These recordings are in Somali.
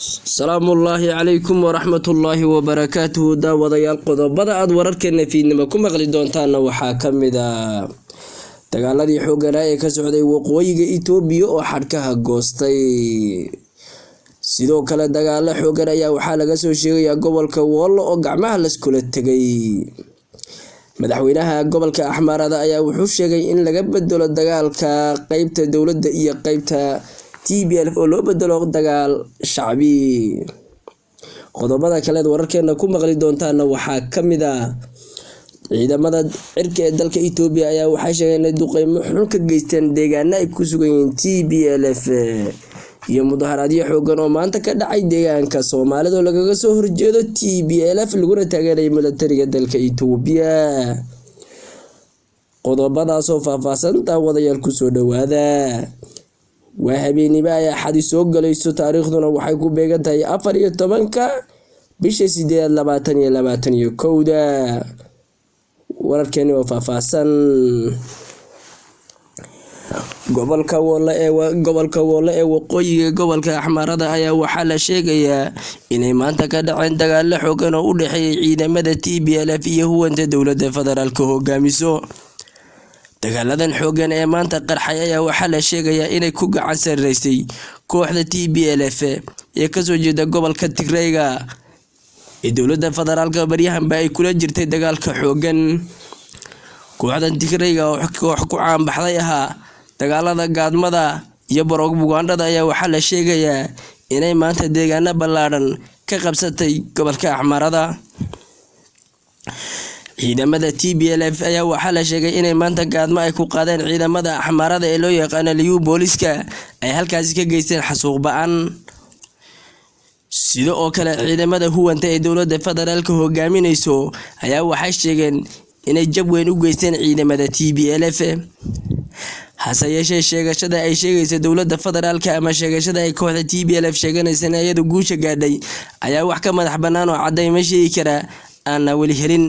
السلام الله عليكم ورحمة الله وبركاته. داوديال qodobada aad wararkeena fiidnimo ku maqli doontaan waxaa kamida dagaaladii xoogganaa ee ka socday waqooyiga Itoobiya oo xadhkaha goostay. sidoo kale dagaalo xooggan ayaa waxaa laga soo sheegay gobolka Wollo oo gacmaha la iskula tagay. madaxweynaha gobolka Axmarada ayaa wuxuu sheegay in laga bedelo dagaalka qaybta dawladda iyo qaybta TPLF oo loo bedelo dagaal shacbi. qodobada kale ee wararkeena ku maqli doontaan waxaa kamid ah ciidamada cirka ee dalka Itoobiya ayaa waxay sheegeen in duqeymo xun ka geysteen deegaanada ay ku sugan yihiin TPLF iyo mudaharaadyo xooggan oo maanta ka dhacay deegaanka Soomaalida oo lagaga soo horjeedo TPLF laguna taageeray militariga dalka Itoobiya. qodobadaas oo faahfaahsan daawadayaal ku soo dhawaada. habeenimo ayaa xadii soo galayso taariikhduna waxay ku beegan tahay 14-ka bisha 8 2021. wararkeeni oo faahfaahsan. gobolka Wollo ee waqooyiga gobolka Axmarada ayaa waxaa la sheegayaa inay maanta ka dhaceen dagaalo xooggan oo u dhaxeeyay ciidamada TPLF iyo huwanta dawladda federaalka hogaamiso. dagaaladan xooggan ee maanta qarxay ayaa waxaa la sheegayaa inay ku gacan sareysay kooxda TPLF ee ka soo jeeda gobolka Tigreega ee dawladda federaalka baryahanba ay kula jirtay dagaalka xooggan. kooxdan Tigreega oo koox ku caan baxday dagaalada gaadmada iyo barogbugaandada ayaa waxaa la sheegayaa inay maanta deegaano ballaaran ka qabsatay gobolka Axmarada. ciidamada TPLF ayaa waxaa la sheegay inay maanta gaadmo ay ku qaadeen ciidamada Axmarada ee loo yaqaan Liyu booliska ay halkaas ka geysteen xasuuq ba'an. sidoo kale ciidamada huwanta ee dawladda federaalka hogaaminayso ayaa waxay sheegeen inay jab weyn u geysteen ciidamada TPLF. hase yeeshee sheegashada ay sheegayso dawladda federaalka ama sheegashada ay kooxda TPLF sheeganaysan iyadu guusha gaadhay ayaa wax ka madax bannaan oo cadeymo sheegi kara aan wali helin.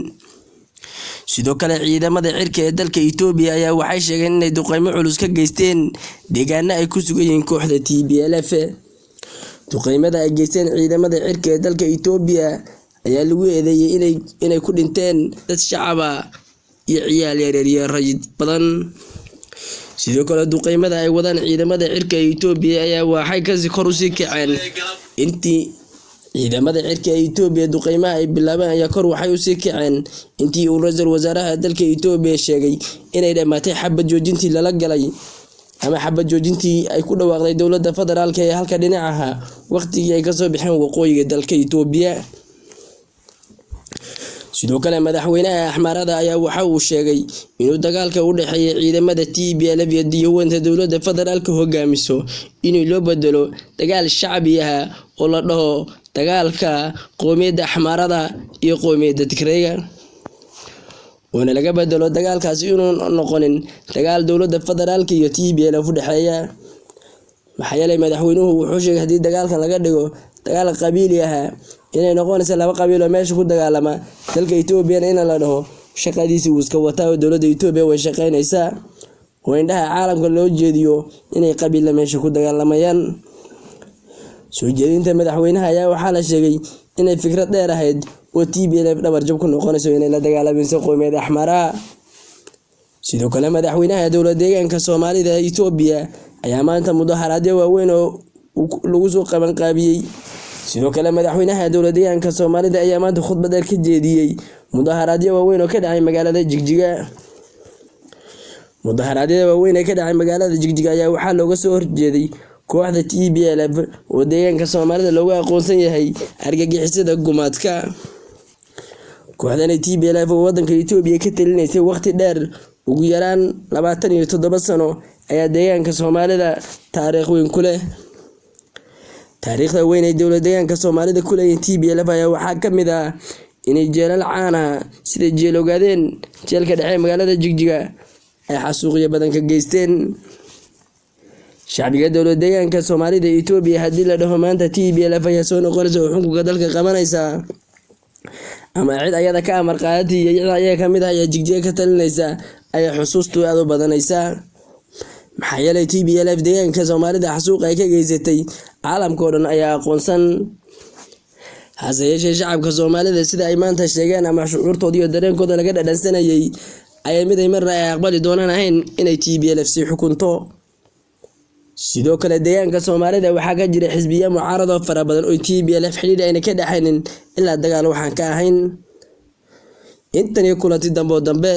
sidoo kale ciidamada cirka ee dalka Itoobiya ayaa waxay sheegeen inay duqeymo culus ka geysteen deegaanada ay ku sugan yihiin kooxda TPLF. duqeymada ay geysteen ciidamada cirka ee dalka Itoobiya ayaa lagu eedeeyay inay ku dhinteen dad shacab iyo ciyaal yaryar iyo rayid badan. sidoo kale duqeymada ay wadaan ciidamada cirka ee Itoobiya ayaa waxay ka kor u sii kaceen intii ciidamada cirka ee Itoobiya duqeymaha ay bilaabeen ayaa kor waxay u sii kaceen intii uu ra'iisul wasaaraha dalka Itoobiya sheegay inay dhamaatay xabad joojintii lala galay ama xabad joojintii ay ku dhawaaqday dawladda federaalka ee halka dhinacaha waqtigii ay ka soo bixeen waqooyiga dalka Itoobiya. sidoo kale madaxweynaha Axmarada ayaa waxa uu sheegay inuu dagaalka u dhaxeeyay ciidamada TPLF iyo huwanta dawladda federaalka hogaamiso inuu loo bedelo dagaal shacbi oo la dhaho dagaalka qoomiyadda Axmarada iyo qoomiyadda Tigreega. wana laga bedelo dagaalkaasi inuu noqonin dagaal dawladda federaalka iyo TPLF u dhaxeeya. maxaa yeelay madaxweynuhu wuxuu sheegay hadii dagaalkan laga dhigo dagaal qabiili inay noqonayso laba qabiil oo meesha ku dagaalama dalka Itoobiya in la dhaho shaqadiisa uu iska wataa oo dawladda Itoobiya way shaqeynaysaa oo indhaha caalamka loo jeediyo inay qabiil meesha ku dagaalamayaan. soo jeedinta madaxweynaha ayaa waxaa la sheegay inay fikrad dheer ahayd oo TPLF dhabar jab ku noqonayso inay la dagaalamayso qoomiyadda Axmara. sidoo kale madaxweynaha dawladda deegaanka Soomaalida ee Itoobiya ayaa maanta mudaharaadyo waaweyn oo lagu soo qaban qaabiyay. sidoo kale madaxweynaha dawladda deegaanka Soomaalida ayaa maanta khudbad dheer ka jeediyay mudaharaadyo waaweyn oo ka dhacay magaalada Jigjiga. mudaharaadyo waaweyn ee ka dhacay magaalada Jigjiga ayaa waxaa looga soo horjeeday kooxda TPLF oo deegaanka Soomaalida loogu aqoonsan yahay argagixisada gumaadka. kooxdan TPLF oo wadanka Itoobiya ka talinaysay waqti dheer ugu yaraan 27 sano ayaa deegaanka Soomaalida taariikh weyn ku leh. taariikhda weyn ee dawladda deegaanka Soomaalida ku leeyahay TPLF ayaa waxaa kamid inay jeelal caan sida jeel ogaadeen jeelka dhexe magaalada Jigjiga ay xasuuqyo badan ka geysteen. shacbiga dawladda deegaanka Soomaalida ee Itoobiya hadii la dhaho maanta TPLF ayaa soo noqonaysa xuquuqda dalka qabanaysa ama cid ayada ka amar qaadati iyo cid ayaga kamid ayaa Jigjiga ka talinaysa ay xusuustu aad u badanaysa. maxaa yeelay TPLF deegaanka Soomaalida xasuuq ay ka geysatay caalamka oo dhan ayaa aqoonsan. hase yeeshee shacabka Soomaalida sida ay maanta sheegeen ama shucuurtooda iyo dareenkooda laga dhadhansanayay ayaa mid ay marna ay aqbali doonaan ahayn inay TPLF si xukunto. sidoo kale deegaanka Soomaalida waxaa ka jira xisbiya mucaarad oo fara badan oo TPLF xiriir ayna ka dhaxaynin ilaa dagaal waxaan ka ahayn. intan iyo kulanti dambe